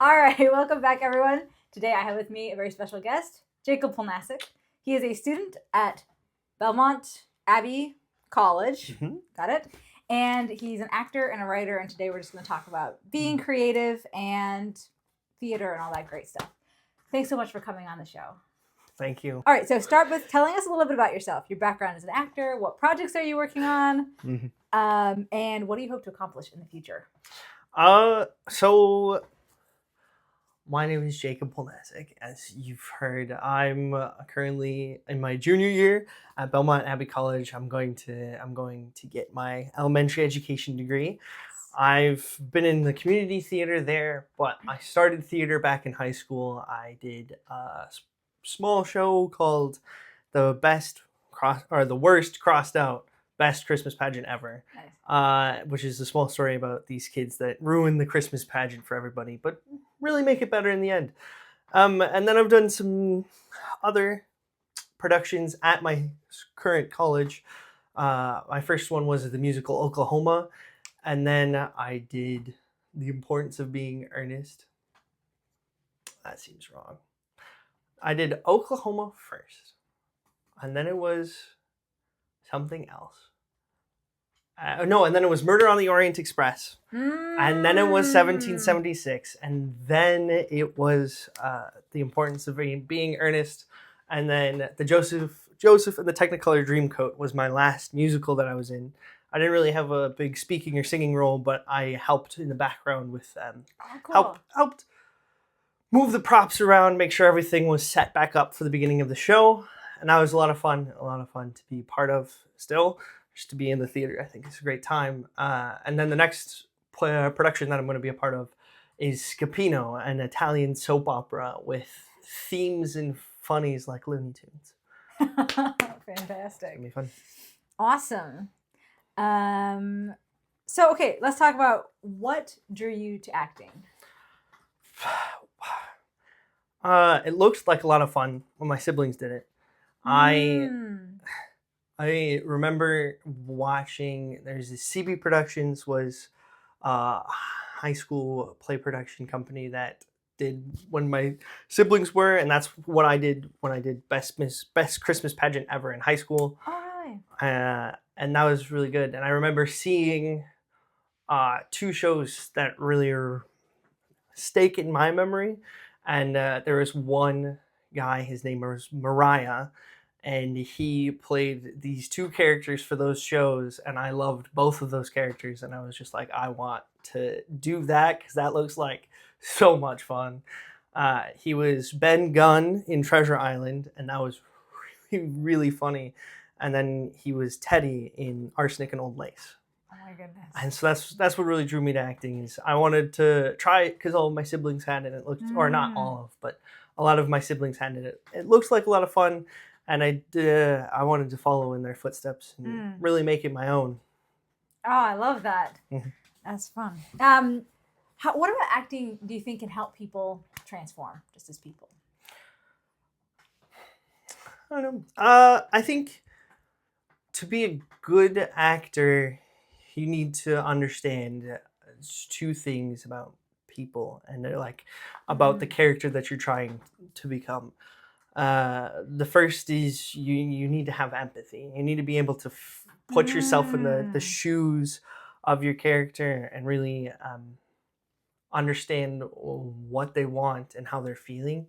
All right, welcome back, everyone. Today I have with me a very special guest, Jacob Polnaszek. He is a student at Belmont Abbey College. Got it? And he's an actor and a writer, and today we're just going to talk about being creative and theater and all that great stuff. Thanks so much for coming on the show. Thank you. All right, so start with telling us a little bit about yourself, your background as an actor, what projects are you working on, and what do you hope to accomplish in the future? So my name is Jacob Polnaszek. As you've heard, I'm currently in my junior year at Belmont Abbey College. I'm going to get my elementary education degree. I've been in the community theater there, but I started theater back in high school. I did a small show called the worst crossed out best Christmas pageant ever. Nice. Which is a small story about these kids that ruin the Christmas pageant for everybody, but really make it better in the end. And then I've done some other productions at my current college. My first one was the musical Oklahoma, and then I did The Importance of Being Earnest. That seems wrong. I did Oklahoma first, and then it was something else. And then it was Murder on the Orient Express. And then it was 1776. And then it was The Importance of Being Earnest. And then the Joseph and the Technicolor Dreamcoat was my last musical that I was in. I didn't really have a big speaking or singing role, but I helped in the background with them. Oh, cool. Helped move the props around, make sure everything was set back up for the beginning of the show. And that was a lot of fun to be part of still. Just to be in the theater, I think it's a great time. And then the next production that I'm going to be a part of is Scapino, an Italian soap opera with themes and funnies like Looney Tunes. Fantastic. It's going to be fun. Awesome. So, okay, let's talk about what drew you to acting. It looked like a lot of fun when my siblings did it. I remember watching, there's this CB Productions was a high school play production company that did when my siblings were, and that's what I did when I did best Christmas pageant ever in high school. Oh, really? And that was really good. And I remember seeing two shows that really are stake in my memory. And there was one guy, his name was Mariah, and he played these two characters for those shows, and I loved both of those characters, and I was just like, I want to do that because that looks like so much fun. He was Ben Gunn in Treasure Island, and that was really, really funny. And then he was Teddy in Arsenic and Old Lace. Oh my goodness. And so that's what really drew me to acting. Is I wanted to try it because all of my siblings had it. It looked, or not all of, but a lot of my siblings had it. It looks like a lot of fun. And I wanted to follow in their footsteps and really make it my own. Oh, I love that. That's fun. What about acting do you think can help people transform just as people? I don't know. I think to be a good actor, you need to understand two things about people, and they're like about the character that you're trying to become. The first is you need to have empathy. You need to be able to put yourself in the shoes of your character and really understand what they want and how they're feeling.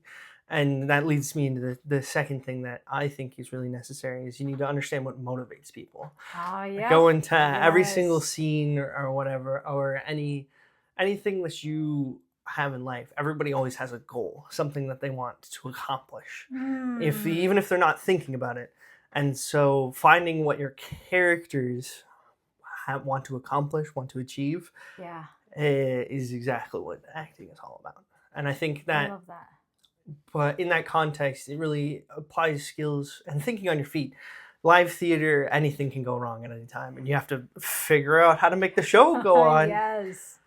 And that leads me into the second thing that I think is really necessary is you need to understand what motivates people. Oh, yeah. Go into every single scene or whatever, or anything that you have in life. Everybody always has a goal, something that they want to accomplish, even if they're not thinking about it. And so finding what your characters want to accomplish, want to achieve, is exactly what acting is all about. And I think that, I love that. But in that context, it really applies skills and thinking on your feet. Live theater, anything can go wrong at any time, and you have to figure out how to make the show go on. Yes.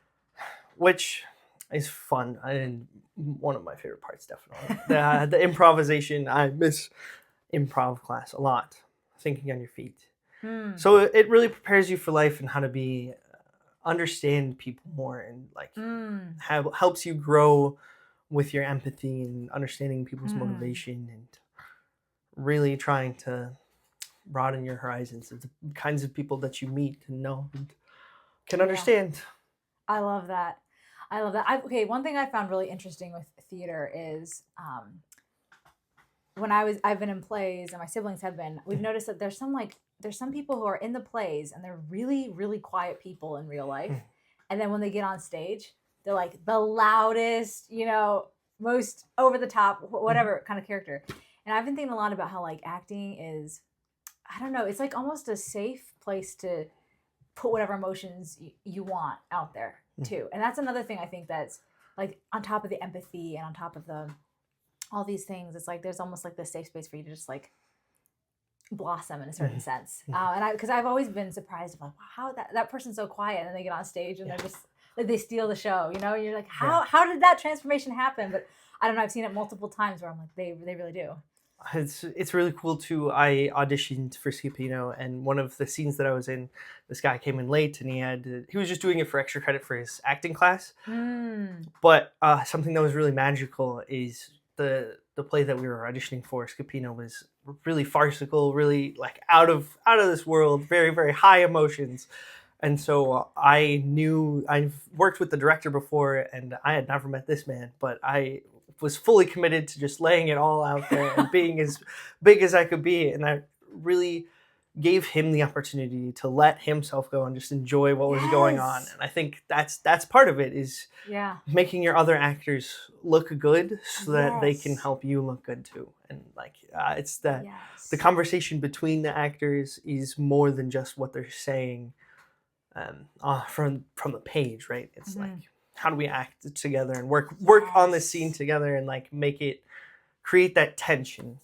Which is fun. And one of my favorite parts, definitely. The improvisation. I miss improv class a lot. Thinking on your feet. So it really prepares you for life and how to be understand people more, and like helps you grow with your empathy and understanding people's motivation, and really trying to broaden your horizons of the kinds of people that you meet and know and can understand. I love that. Okay, one thing I found really interesting with theater is when I've been in plays, and my siblings have been, we've noticed that there's some people who are in the plays and they're really, really quiet people in real life. And then when they get on stage, they're like the loudest, most over the top, whatever kind of character. And I've been thinking a lot about how like acting is, I don't know, it's like almost a safe place to put whatever emotions you want out there too. And that's another thing I think that's like on top of the empathy and on top of all these things, it's like there's almost like this safe space for you to just like blossom in a certain sense. And because I've always been surprised of like, wow, how that person's so quiet, and then they get on stage and they're just like they steal the show, and you're like, how did that transformation happen? But I don't know, I've seen it multiple times where I'm like, they really do. It's really cool too. I auditioned for Scapino, and one of the scenes that I was in, this guy came in late, and he was just doing it for extra credit for his acting class. But something that was really magical is the play that we were auditioning for, Scapino, was really farcical, really like out of this world, very, very high emotions. And so I knew, I've worked with the director before, and I had never met this man, but I was fully committed to just laying it all out there and being as big as I could be. And I really gave him the opportunity to let himself go and just enjoy what was going on. And I think that's part of it, is making your other actors look good so that they can help you look good too. And like it's that the conversation between the actors is more than just what they're saying from the page, right? It's like, how do we act together and work on this scene together and like create that tension.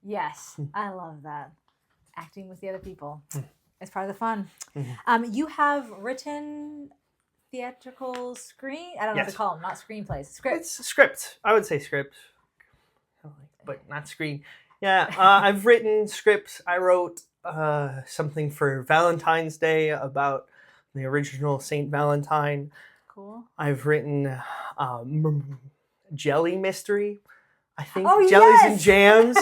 Yes, I love that. Acting with the other people. It's part of the fun. You have written theatrical I don't know what to call them, not screenplays, scripts. It's script. I would say script, but not screen. Yeah, I've written scripts. I wrote something for Valentine's Day about the original Saint Valentine. Cool. I've written Jelly Mystery, I think. Oh, Jellies and Jams.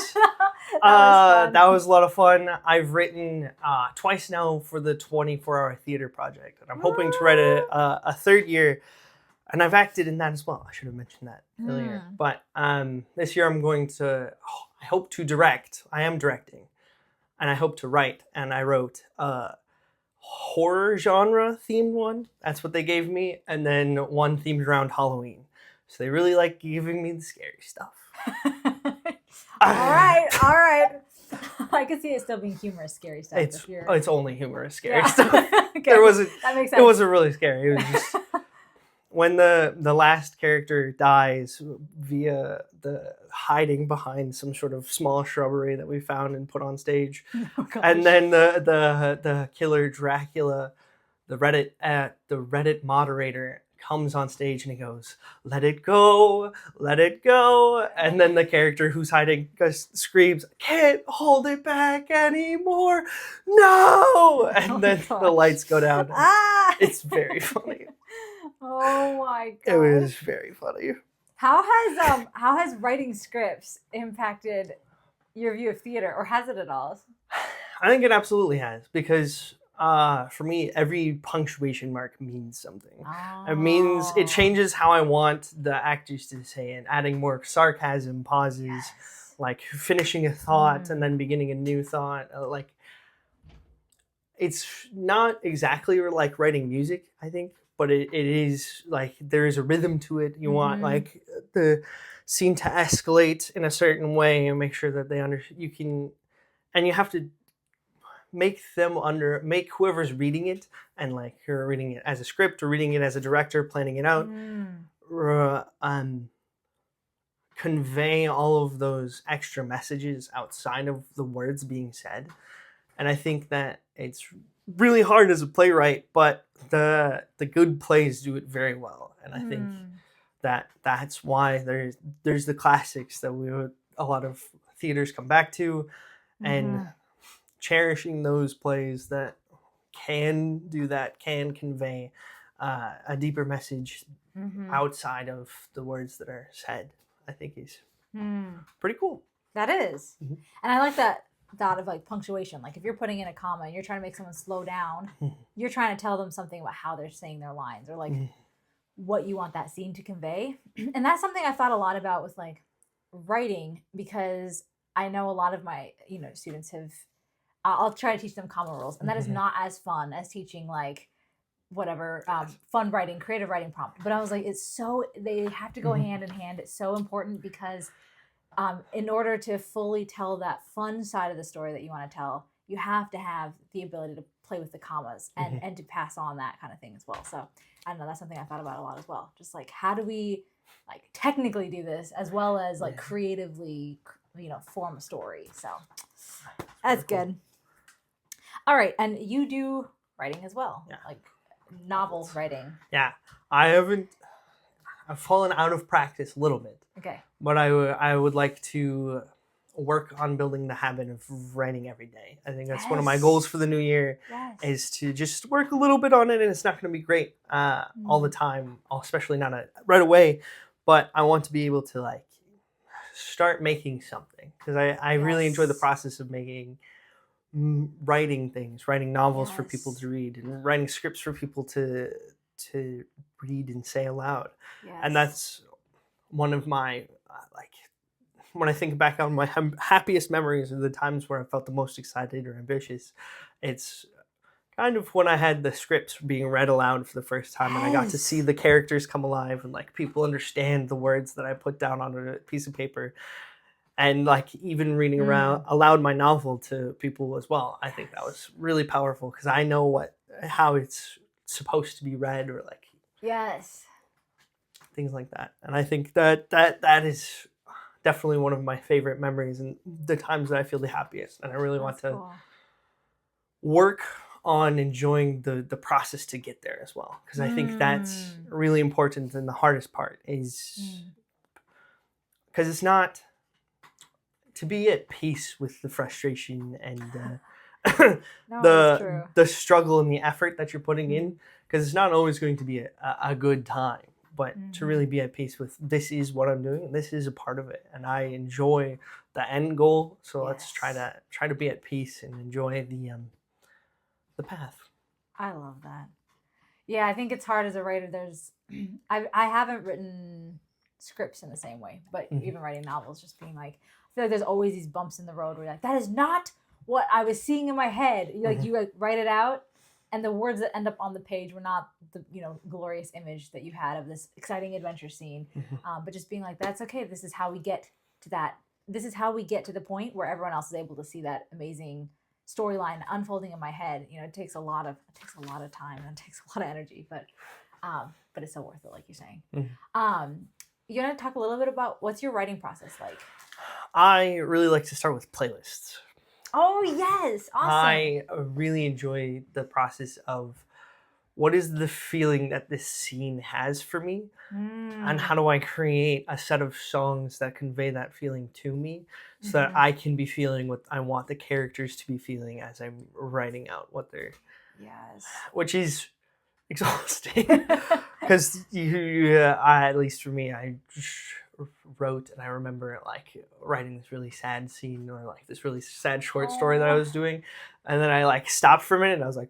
That was a lot of fun. I've written twice now for the 24-hour theater project, and I'm hoping to write a third year, and I've acted in that as well. I should have mentioned that earlier. But this year I'm going to, I hope to direct. I am directing, and I hope to write, and I wrote a horror genre themed one. That's what they gave me, and then one themed around Halloween. So they really like giving me the scary stuff. All right. I can see it still being humorous, scary stuff. It's only humorous, scary stuff. Okay. That makes sense. It wasn't really scary. It was just when the last character dies via the hiding behind some sort of small shrubbery that we found and put on stage, and then the killer Dracula, the Reddit moderator, comes on stage and he goes, let it go, and then the character who's hiding just screams, can't hold it back anymore, no, and then the lights go down. It's very funny. Oh my god, it was very funny. How has writing scripts impacted your view of theater, or has it at all? I think it absolutely has, because for me, every punctuation mark means something. It means it changes how I want the actors to say it, adding more sarcasm, pauses, like finishing a thought and then beginning a new thought. Like, it's not exactly like writing music, I think, but it is like there is a rhythm to it. You want like the scene to escalate in a certain way and make sure that they and you have to make whoever's reading it, and like you're reading it as a script or reading it as a director, planning it out, convey all of those extra messages outside of the words being said. And I think that it's really hard as a playwright, but the good plays do it very well. And I think that's why there's the classics that a lot of theaters come back to, and cherishing those plays that can do that, can convey a deeper message outside of the words that are said, I think is pretty cool. That is. And I like that thought of like punctuation. Like if you're putting in a comma and you're trying to make someone slow down, you're trying to tell them something about how they're saying their lines, or like what you want that scene to convey. And that's something I've thought a lot about with like writing, because I know a lot of my, students have, I'll try to teach them comma rules, and that is not as fun as teaching like whatever fun writing, creative writing prompt. But I was like, they have to go hand in hand. It's so important because in order to fully tell that fun side of the story that you want to tell, you have to have the ability to play with the commas and to pass on that kind of thing as well. So I don't know, that's something I thought about a lot as well. Just like, how do we like technically do this as well as like creatively, form a story? So that's good. All right. And you do writing as well, like novel writing. Yeah. I've fallen out of practice a little bit. Okay. But I would like to work on building the habit of writing every day. I think that's one of my goals for the new year, is to just work a little bit on it. And it's not going to be great all the time, especially not right away. But I want to be able to like start making something, because I really enjoy the process of writing things, writing novels for people to read, and writing scripts for people to read and say aloud. And that's one of my when I think back on my happiest memories of the times where I felt the most excited or ambitious, it's kind of when I had the scripts being read aloud for the first time, and I got to see the characters come alive, and like people understand the words that I put down on a piece of paper, and like even reading aloud my novel to people as well. I think that was really powerful, because I know how it's supposed to be read, or like things like that. And I think that is definitely one of my favorite memories and the times that I feel the happiest. And I really want to work on enjoying the process to get there as well, because I think that's really important. And the hardest part is because it's not to be at peace with the frustration and the struggle and the effort that you're putting in, because it's not always going to be a good time. But to really be at peace with, this is what I'm doing, this is a part of it, and I enjoy the end goal. So let's try to be at peace and enjoy the path. I love that. Yeah, I think it's hard as a writer. I haven't written scripts in the same way, but even writing novels, just being like, I feel like there's always these bumps in the road where you're like, that is not what I was seeing in my head. You write it out, and the words that end up on the page were not the glorious image that you had of this exciting adventure scene. But just being like, that's okay. This is how we get to that. This is how we get to the point where everyone else is able to see that amazing storyline unfolding in my head. It takes a lot of time and it takes a lot of energy, but it's so worth it, like you're saying. You want to talk a little bit about what's your writing process like? I really like to start with playlists. Oh, yes. Awesome. I really enjoy the process of what is the feeling that this scene has for me, and how do I create a set of songs that convey that feeling to me, so that I can be feeling what I want the characters to be feeling as I'm writing out what they're... Which is exhausting. Because at least for me, I wrote, and I remember like writing this really sad scene, or like this really sad short story that I was doing, and then I like stopped for a minute and I was like,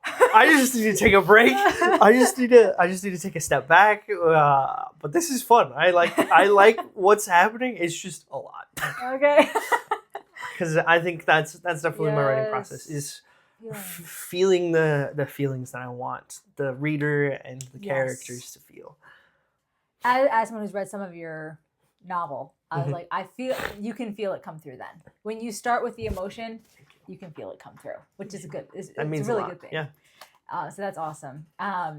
I just need to take a break. I just need to take a step back. But this is fun. I like what's happening. It's just a lot. Okay. Because I think that's definitely my writing process, is feeling the feelings that I want the reader and the characters to feel. As someone who's read some of your novel, I was like, you can feel it come through then. When you start with the emotion, you can feel it come through, which is good. It's a really good thing. Yeah. So that's awesome. I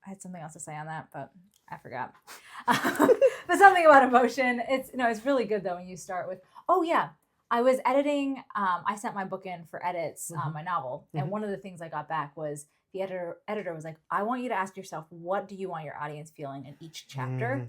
had something else to say on that, but I forgot. But something about emotion. It's really good though when you start with, I was editing. I sent my book in for edits, my novel, and one of the things I got back was the editor was like, I want you to ask yourself, what do you want your audience feeling in each chapter?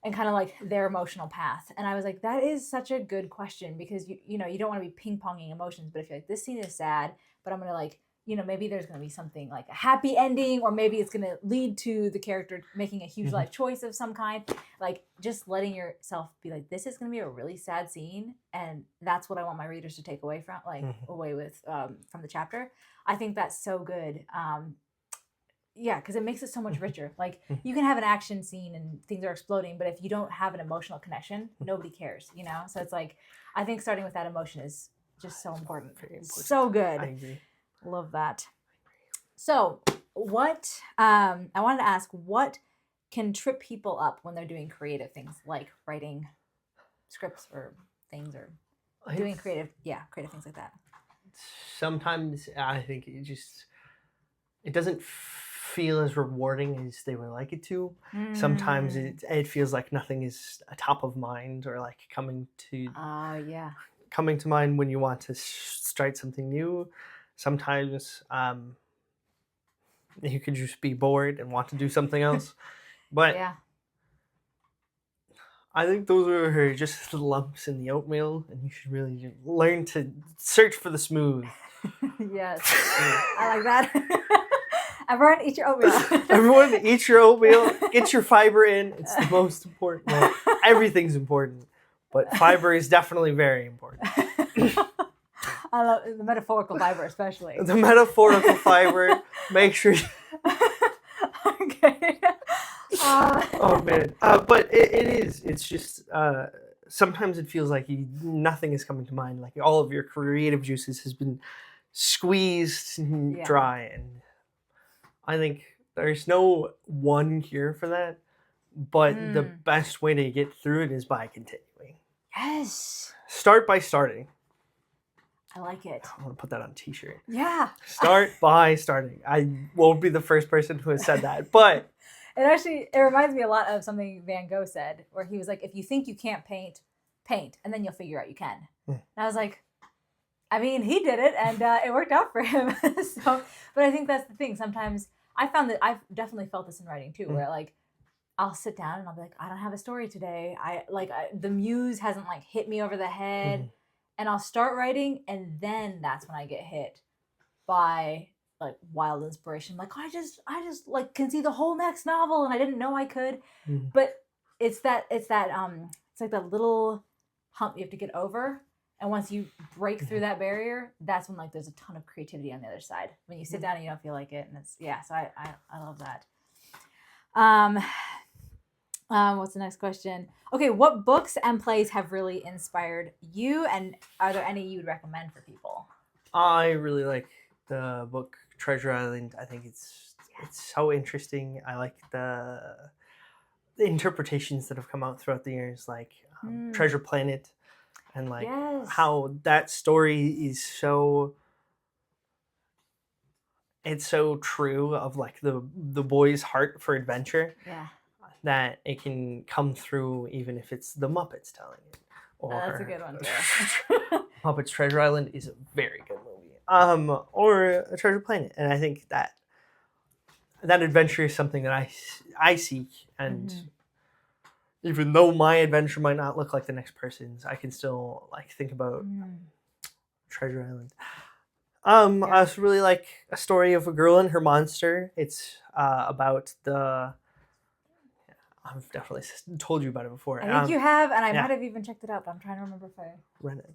And kind of like their emotional path. And I was like, that is such a good question, because you don't want to be ping-ponging emotions, but if you're like, this scene is sad, but I'm gonna like, maybe there's gonna be something like a happy ending, or maybe it's gonna lead to the character making a huge life choice of some kind. Like just letting yourself be like, this is gonna be a really sad scene, and that's what I want my readers to take away from, away with from the chapter. I think that's so good. Yeah, because it makes it so much richer. Like you can have an action scene and things are exploding, but if you don't have an emotional connection, nobody cares, So it's like, I think starting with that emotion is just so important. Very important. So good. I agree. Love that. So what, I wanted to ask, what can trip people up when they're doing creative things like writing scripts or things, or doing creative things like that? Sometimes I think it doesn't feel as rewarding as they would like it to. Sometimes it feels like nothing is top of mind, or like coming to mind when you want to start something new. Sometimes you could just be bored and want to do something else. But I think those are just the lumps in the oatmeal, and you should really learn to search for the smooth. Yes, I like that. Everyone eat your oatmeal. Everyone eat your oatmeal. Get your fiber in. It's the most important. Well, everything's important, but fiber is definitely very important. I love the metaphorical fiber, especially. The metaphorical fiber. Make sure. Okay. Oh man, but it is. It's just sometimes it feels like nothing is coming to mind. Like all of your creative juices has been squeezed dry, and I think there's no one cure for that. But the best way to get through it is by continuing. Yes. Start by starting. I like it. I want to put that on a t-shirt. Yeah. Start by starting. I won't be the first person who has said that, but it reminds me a lot of something Van Gogh said, where he was like, if you think you can't paint, and then you'll figure out you can. And I was like, I mean, he did it, and it worked out for him. But I think that's the thing. Sometimes I found that I've definitely felt this in writing too, where like I'll sit down and I'll be like, I don't have a story today. The muse hasn't like hit me over the head, and I'll start writing, and then that's when I get hit by like wild inspiration. Like I just like can see the whole next novel, and I didn't know I could. But it's like that little hump you have to get over. And once you break through that barrier, that's when like there's a ton of creativity on the other side. When you sit down and you don't feel like it, and so I love that. What's the next question? Okay, what books and plays have really inspired you, and are there any you would recommend for people? I really like the book Treasure Island. I think it's so interesting. I like the interpretations that have come out throughout the years, like Treasure Planet. And like how that story is it's so true of like the boy's heart for adventure. Yeah. That it can come through even if it's the Muppets telling it. Or that's a good one too. Muppets Treasure Island is a very good movie. Or a Treasure Planet. And I think that adventure is something that I seek, and even though my adventure might not look like the next person's, I can still like think about Treasure Island. I also really like A Story of a Girl and Her Monster. It's about I've definitely told you about it before. I think you have, and I might have even checked it out, but I'm trying to remember if I read it.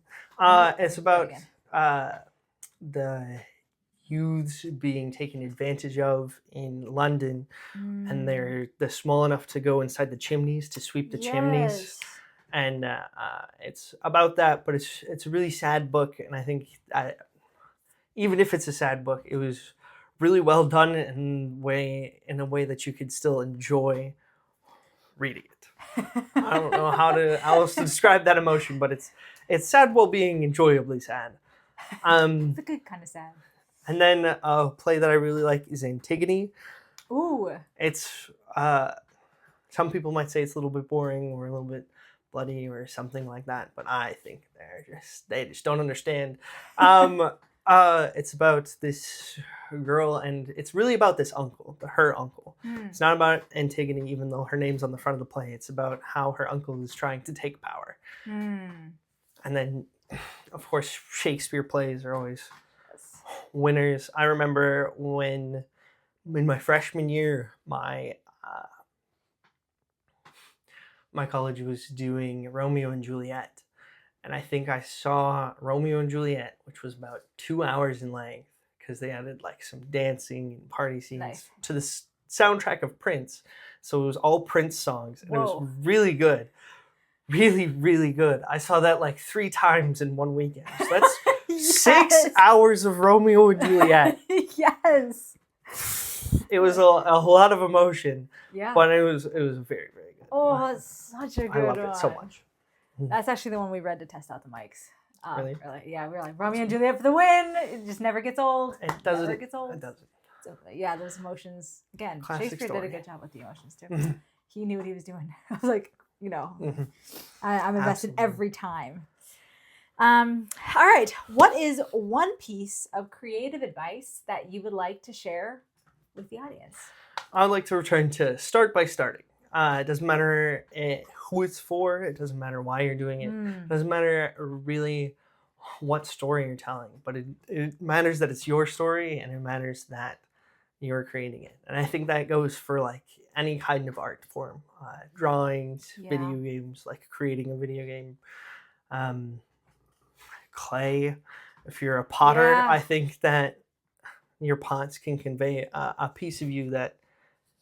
It's about the youths being taken advantage of in London, and they're small enough to go inside the chimneys to sweep the chimneys, and it's about that. But it's a really sad book, and I think even if it's a sad book, it was really well done in a way that you could still enjoy reading it. I don't know how else to describe that emotion, but it's sad while being enjoyably sad. It's a good kind of sad. And then a play that I really like is Antigone. Ooh. It's some people might say it's a little bit boring or a little bit bloody or something like that, but I think they just don't understand. It's about this girl, and it's really about this uncle, her uncle. It's not about Antigone, even though her name's on the front of the play. It's about how her uncle is trying to take power. And then, of course, Shakespeare plays are always winners. I remember when in my freshman year, my college was doing Romeo and Juliet. And I think I saw Romeo and Juliet, which was about 2 hours in length, because they added like some dancing and party scenes to the soundtrack of Prince. So it was all Prince songs, and it was really good. Really, really good. I saw that like 3 times in one weekend. So that's 6 hours of Romeo and Juliet. Yes. It was a lot of emotion. Yeah. But it was very, very good. Oh, that's such a good one. I loved it so much. That's actually the one we read to test out the mics. Really? Yeah, we were like, Romeo and Juliet for the win. It just never gets old. It doesn't. Never gets old. It doesn't. So, yeah, those emotions. Again, Classic Shakespeare story. did a good job with the emotions too. He knew what he was doing. I was like, I'm invested every time. All right. What is one piece of creative advice that you would like to share with the audience? I would like to return to start by starting. It doesn't matter who it's for. It doesn't matter why you're doing it. It doesn't matter really what story you're telling. But it matters that it's your story, and it matters that you're creating it. And I think that goes for like any kind of art form. Drawings, video games, like creating a video game. Clay. If you're a potter, I think that your pots can convey a piece of you that.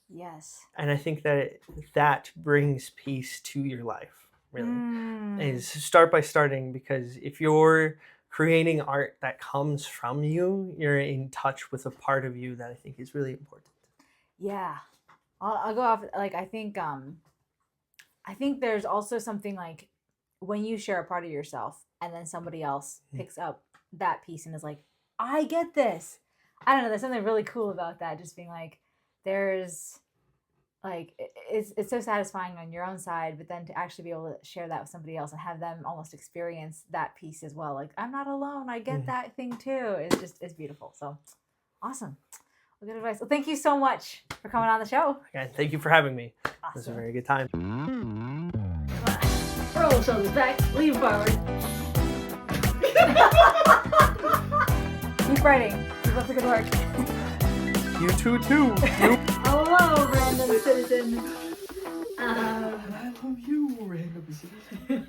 Yes. And I think that that brings peace to your life, really. Is start by starting, because if you're creating art that comes from you, you're in touch with a part of you that I think is really important. Yeah. I'll go off, like, I think there's also something like when you share a part of yourself and then somebody else picks up that piece and is like, I get this. I don't know. There's something really cool about that. Just being like, there's like, it's so satisfying on your own side, but then to actually be able to share that with somebody else and have them almost experience that piece as well. Like, I'm not alone. I get that thing too. It's beautiful. So awesome. Well, good advice. Well, thank you so much for coming on the show. Again, thank you for having me. Awesome. It was a very good time. Roll shoulders back, lean forward. Keep writing. Keep up the good work. You too. Hello, random citizen. I love you, random citizen.